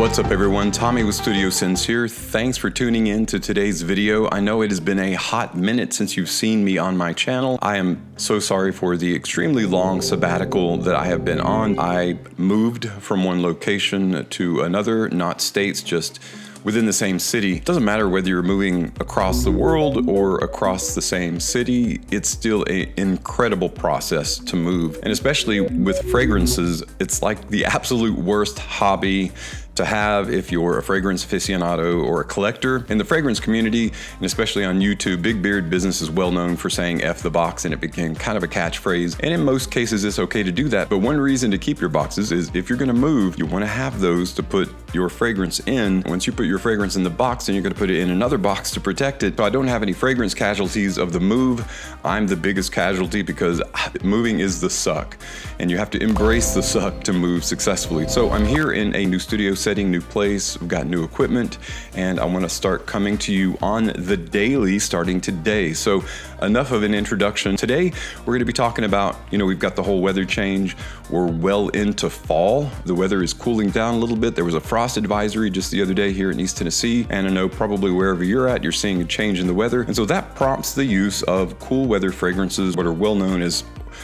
What's up everyone, Tommy with Studio Sense here. Thanks for tuning in to today's video. I know it has been a hot minute since you've seen me on my channel. I am so sorry for the extremely long sabbatical that I have been on. I moved from one location to another, not states, just within the same city. It doesn't matter whether you're moving across the world or across the same city, it's still an incredible process to move. And especially with fragrances, it's like the absolute worst hobby to have if you're a fragrance aficionado or a collector. In the fragrance community, and especially on YouTube, Big Beard Business is well known for saying F the box, and it became kind of a catchphrase. And in most cases, it's okay to do that. But one reason to keep your boxes is if you're gonna move, you wanna have those to put your fragrance in. Once you put your fragrance in the box, then you're gonna put it in another box to protect it. So I don't have any fragrance casualties of the move. I'm the biggest casualty because moving is the suck. And you have to embrace the suck to move successfully. So I'm here in a new studio setting, new place, we've got new equipment, and I want to start coming to you on the daily starting today. So enough of an introduction. Today we're going to be talking about, we've got the whole weather change. We're well into fall. The weather is cooling down a little bit. There was a frost advisory just the other day here in East Tennessee, and I know probably wherever you're at, you're seeing a change in the weather. And so that prompts the use of cool weather fragrances, what are well known as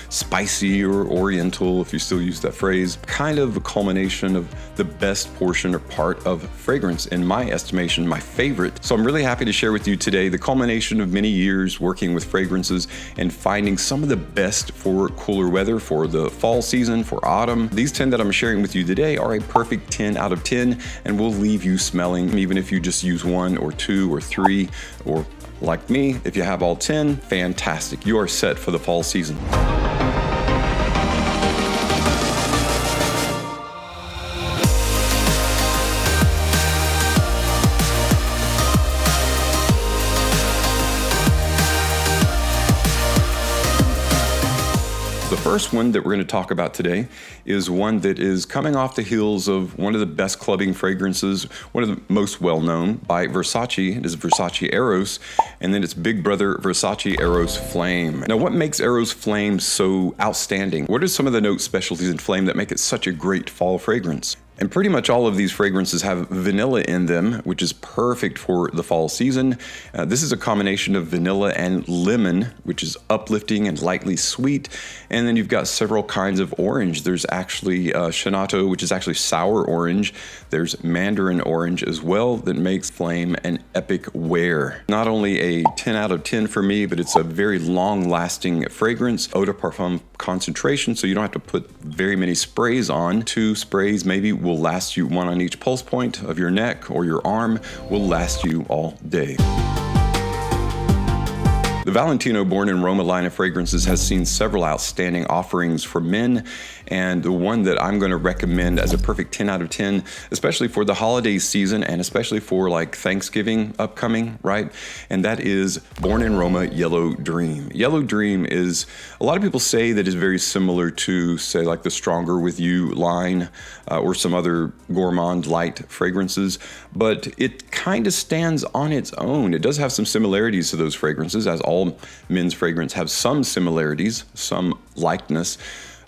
spicy or oriental, if you still use that phrase, kind of a culmination of the best portion or part of fragrance, in my estimation, my favorite. So I'm really happy to share with you today the culmination of many years working with fragrances and finding some of the best for cooler weather, for the fall season, for autumn. These 10 that I'm sharing with you today are a perfect 10 out of 10 and will leave you smelling, even if you just use 1 or 2 or 3, or like me, if you have all 10, fantastic. You are set for the fall season. The first one that we're going to talk about today is one that is coming off the heels of one of the best clubbing fragrances, one of the most well-known by Versace. It is Versace Eros, and then its big brother, Versace Eros Flame. Now, what makes Eros Flame so outstanding? What are some of the note specialties in Flame that make it such a great fall fragrance? And pretty much all of these fragrances have vanilla in them, which is perfect for the fall season. This is a combination of vanilla and lemon, which is uplifting and lightly sweet. And then you've got several kinds of orange. There's actually Shanato, which is actually sour orange. There's mandarin orange as well that makes Flame an epic wear. Not only a 10 out of 10 for me, but it's a very long-lasting fragrance, eau de parfum concentration, so you don't have to put very many sprays on. 2 sprays maybe will last you, 1 on each pulse point of your neck or your arm, will last you all day. The Valentino Born in Roma line of fragrances has seen several outstanding offerings for men, and the one that I'm going to recommend as a perfect 10 out of 10, especially for the holiday season and especially for like Thanksgiving upcoming, right? And that is Born in Roma Yellow Dream. Yellow Dream is, a lot of people say that is very similar to, say, like the Stronger With You line or some other gourmand light fragrances, but it kind of stands on its own. It does have some similarities to those fragrances, as all men's fragrance have some similarities, some likeness.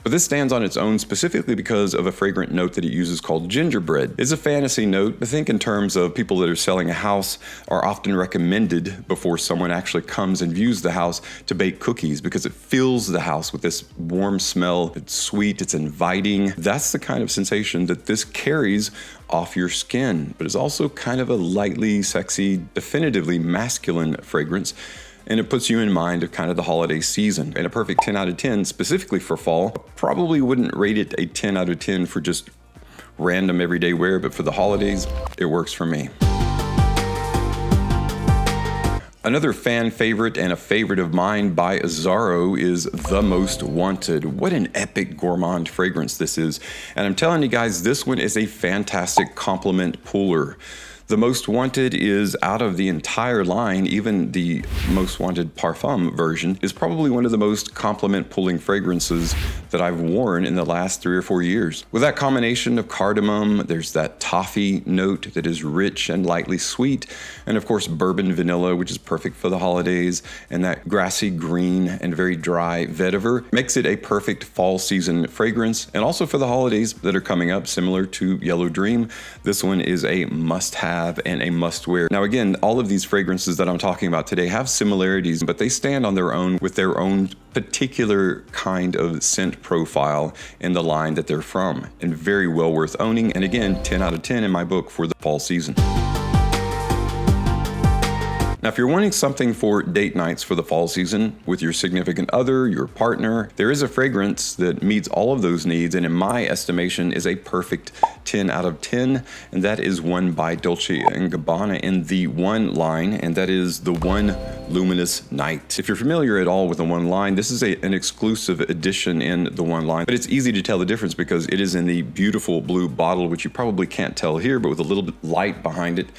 But this stands on its own specifically because of a fragrant note that it uses called gingerbread. It's a fantasy note, but think in terms of people that are selling a house are often recommended before someone actually comes and views the house to bake cookies, because it fills the house with this warm smell. It's sweet, it's inviting. That's the kind of sensation that this carries off your skin, but it's also kind of a lightly sexy, definitively masculine fragrance. And it puts you in mind of kind of the holiday season. And a perfect 10 out of 10 specifically for fall. Probably wouldn't rate it a 10 out of 10 for just random everyday wear, but for the holidays, it works for me. Another fan favorite and a favorite of mine by Azzaro is The Most Wanted. What an epic gourmand fragrance this is. And I'm telling you guys, this one is a fantastic compliment puller. The Most Wanted is, out of the entire line, even the Most Wanted Parfum version, is probably one of the most compliment pulling fragrances that I've worn in the last 3 or 4 years. With that combination of cardamom, there's that toffee note that is rich and lightly sweet, and of course bourbon vanilla, which is perfect for the holidays, and that grassy green and very dry vetiver makes it a perfect fall season fragrance. And also for the holidays that are coming up, similar to Yellow Dream, this one is a must-have and a must-wear. Now again, all of these fragrances that I'm talking about today have similarities, but they stand on their own with their own particular kind of scent profile in the line that they're from, and very well worth owning. And again, 10 out of 10 in my book for the fall season. Now, if you're wanting something for date nights for the fall season with your significant other, your partner, there is a fragrance that meets all of those needs, and in my estimation is a perfect 10 out of 10, and that is one by Dolce & Gabbana in the One line, and that is the One Luminous Night. If you're familiar at all with the One line, this is an exclusive edition in the One line, but it's easy to tell the difference because it is in the beautiful blue bottle, which you probably can't tell here, but with a little bit light behind it,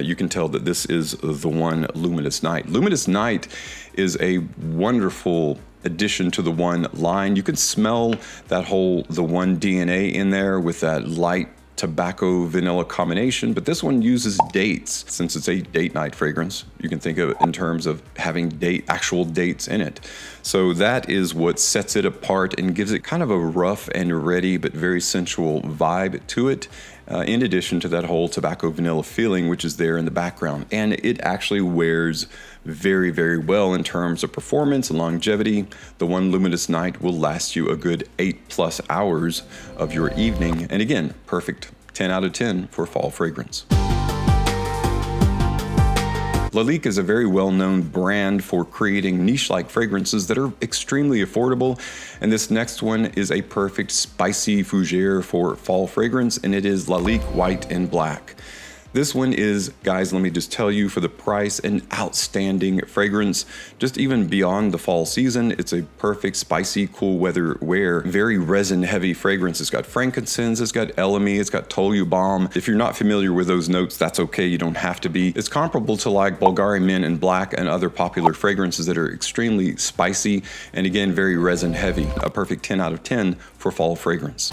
you can tell that this is the One Luminous Night. Luminous Night is a wonderful addition to the One line. You can smell that the One DNA in there with that light tobacco vanilla combination, but this one uses dates. Since it's a date night fragrance, you can think of it in terms of having actual dates in it. So that is what sets it apart and gives it kind of a rough and ready but very sensual vibe to it. In addition to that whole tobacco vanilla feeling, which is there in the background. And it actually wears very, very well in terms of performance and longevity. The One Luminous Night will last you a good 8+ hours of your evening. And again, perfect 10 out of 10 for fall fragrance. Lalique is a very well-known brand for creating niche-like fragrances that are extremely affordable, and this next one is a perfect spicy fougere for fall fragrance, and it is Lalique White and Black. This one is, guys, let me just tell you, for the price, an outstanding fragrance. Just even beyond the fall season, it's a perfect spicy, cool weather wear. Very resin heavy fragrance. It's got frankincense, it's got elemi, it's got tolu balm. If you're not familiar with those notes, that's okay, you don't have to be. It's comparable to like Bulgari Men in Black and other popular fragrances that are extremely spicy and again, very resin heavy. A perfect 10 out of 10 for fall fragrance.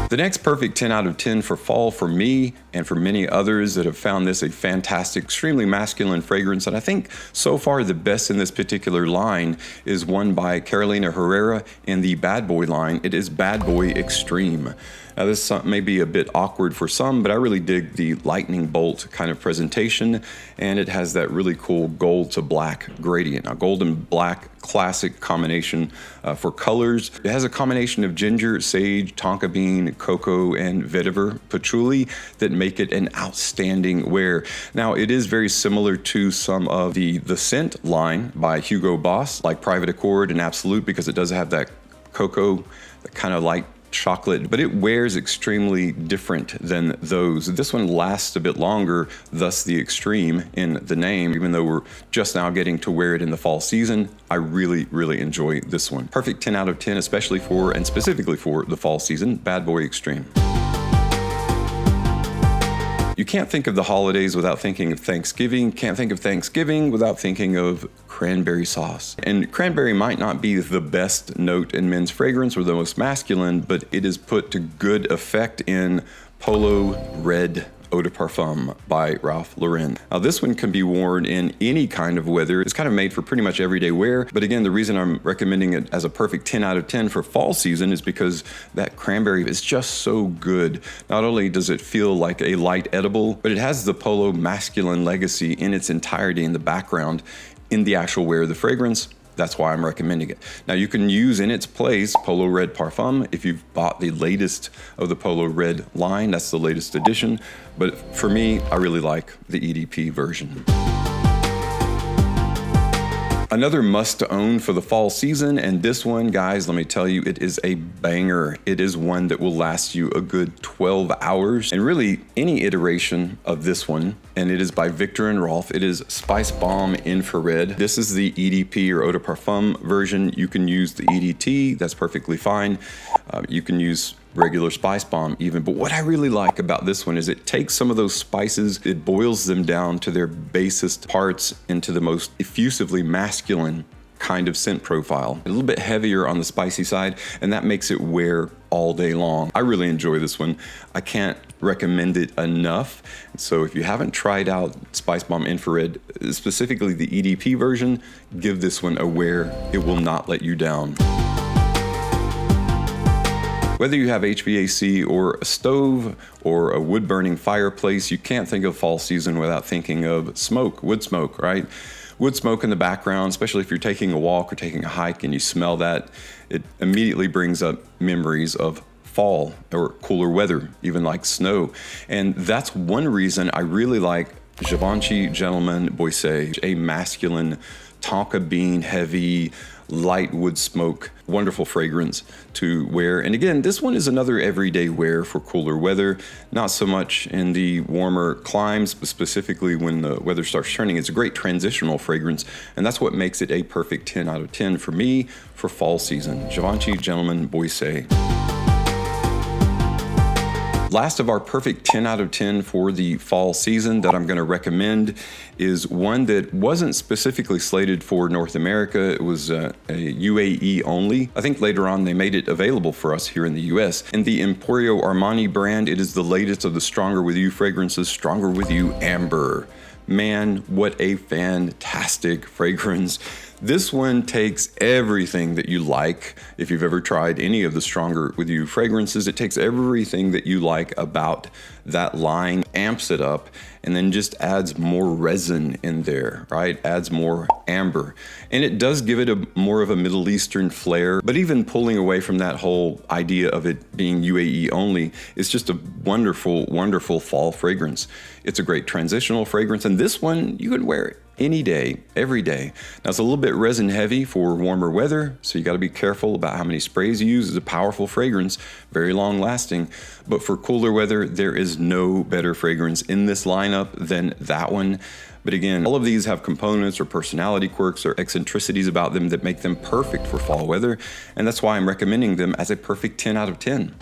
The next perfect 10 out of 10 for fall for me and for many others that have found this a fantastic, extremely masculine fragrance, and I think so far the best in this particular line is one by Carolina Herrera in the Bad Boy line. It is Bad Boy Extreme. Now this may be a bit awkward for some, but I really dig the lightning bolt kind of presentation, and it has that really cool gold to black gradient. Now gold and black, classic combination for colors. It has a combination of ginger, sage, tonka bean, cocoa, and vetiver patchouli that make it an outstanding wear. Now it is very similar to some of the scent line by Hugo Boss, like Private Accord and Absolute, because it does have that cocoa, that kind of light chocolate, but it wears extremely different than those. This one lasts a bit longer, thus the extreme in the name. Even though we're just now getting to wear it in the fall season, I really, really enjoy this one. Perfect 10 out of 10, especially for and specifically for the fall season, Bad Boy Extreme. You can't think of the holidays without thinking of Thanksgiving. Can't think of Thanksgiving without thinking of cranberry sauce. And cranberry might not be the best note in men's fragrance or the most masculine, but it is put to good effect in Polo Red Eau de Parfum by Ralph Lauren. Now this one can be worn in any kind of weather. It's kind of made for pretty much everyday wear, but again, the reason I'm recommending it as a perfect 10 out of 10 for fall season is because that cranberry is just so good. Not only does it feel like a light edible, but it has the Polo masculine legacy in its entirety in the background in the actual wear of the fragrance. That's why I'm recommending it. Now you can use in its place Polo Red Parfum if you've bought the latest of the Polo Red line. That's the latest edition. But for me, I really like the EDP version. Another must own for the fall season, and this one, guys, let me tell you, it is a banger. It is one that will last you a good 12 hours, and really any iteration of this one, and it is by Viktor and Rolf. It is Spice Bomb Infrared. This is the EDP or Eau de Parfum version. You can use the EDT, that's perfectly fine. You can use regular spice bomb even, but what I really like about this one is it takes some of those spices, it boils them down to their basest parts into the most effusively masculine kind of scent profile. A little bit heavier on the spicy side, and that makes it wear all day long. I really enjoy this one. I can't recommend it enough. So if you haven't tried out Spice Bomb Infrared, specifically the EDP version, give this one a wear. It will not let you down. Whether you have HVAC or a stove or a wood-burning fireplace, you can't think of fall season without thinking of smoke, wood smoke, right? Wood smoke in the background, especially if you're taking a walk or taking a hike and you smell that, it immediately brings up memories of fall or cooler weather, even like snow. And that's one reason I really like Givenchy Gentleman Boissé, a masculine tonka bean heavy, light wood smoke, wonderful fragrance to wear. And again, this one is another everyday wear for cooler weather, not so much in the warmer climes, but specifically when the weather starts turning. It's a great transitional fragrance, and that's what makes it a perfect 10 out of 10 for me for fall season. Givenchy Gentleman Boissé. Last of our perfect 10 out of 10 for the fall season that I'm going to recommend is one that wasn't specifically slated for North America. It was a UAE only. I think later on they made it available for us here in the US. In the Emporio Armani brand, it is the latest of the Stronger With You fragrances, Stronger With You Amber. Man, what a fantastic fragrance. This one takes everything that you like. If you've ever tried any of the Stronger With You fragrances, it takes everything that you like about that line, amps it up, and then just adds more resin in there, right? Adds more amber. And it does give it more of a Middle Eastern flair, but even pulling away from that whole idea of it being UAE only, it's just a wonderful, wonderful fall fragrance. It's a great transitional fragrance, and this one, you can wear it any day, every day. Now it's a little bit resin heavy for warmer weather, so you got to be careful about how many sprays you use. It's a powerful fragrance, very long lasting, but for cooler weather, there is no better fragrance in this lineup than that one. But again, all of these have components or personality quirks or eccentricities about them that make them perfect for fall weather, and that's why I'm recommending them as a perfect 10 out of 10.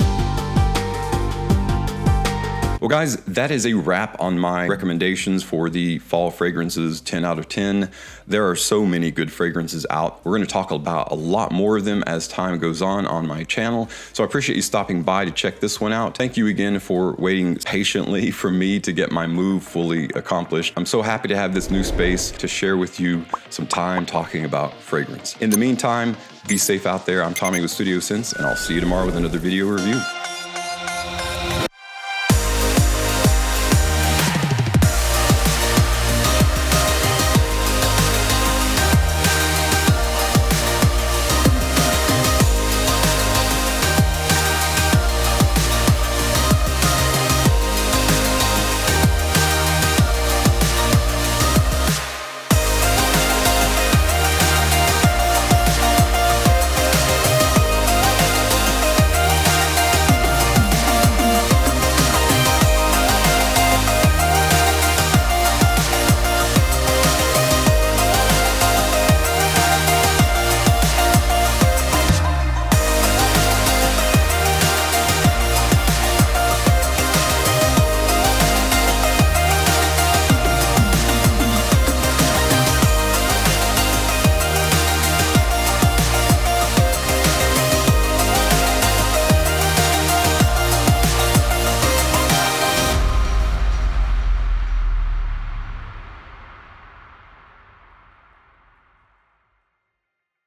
Well guys, that is a wrap on my recommendations for the fall fragrances 10 out of 10. There are so many good fragrances out. We're going to talk about a lot more of them as time goes on my channel. So I appreciate you stopping by to check this one out. Thank you again for waiting patiently for me to get my move fully accomplished. I'm so happy to have this new space to share with you some time talking about fragrance. In the meantime, be safe out there. I'm Tommy with Studio Sense, and I'll see you tomorrow with another video review.